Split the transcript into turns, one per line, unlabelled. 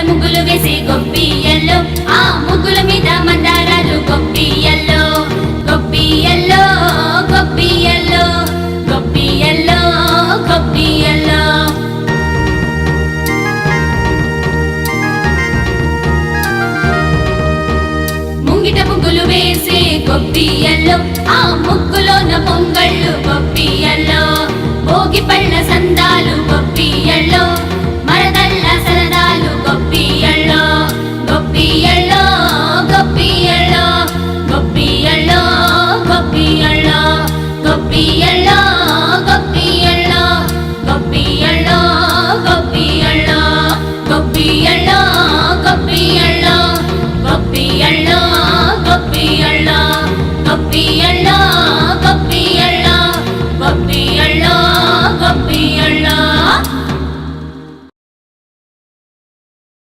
ముగ్గులు వేసి గొప్పియల్లో ఆ ముగ్గుల మీద మందారాలు గొప్పియల్లో గొప్పియల్లో గొప్పియల్లో గొప్పియల్లో గొప్పియల్లో ముంగిట ముగ్గులు వేసి గొప్పియల్లో ఆ ముగ్గులోన పొంగళ్ళు గొప్పియల్లో భోగి పళ్ళ సందా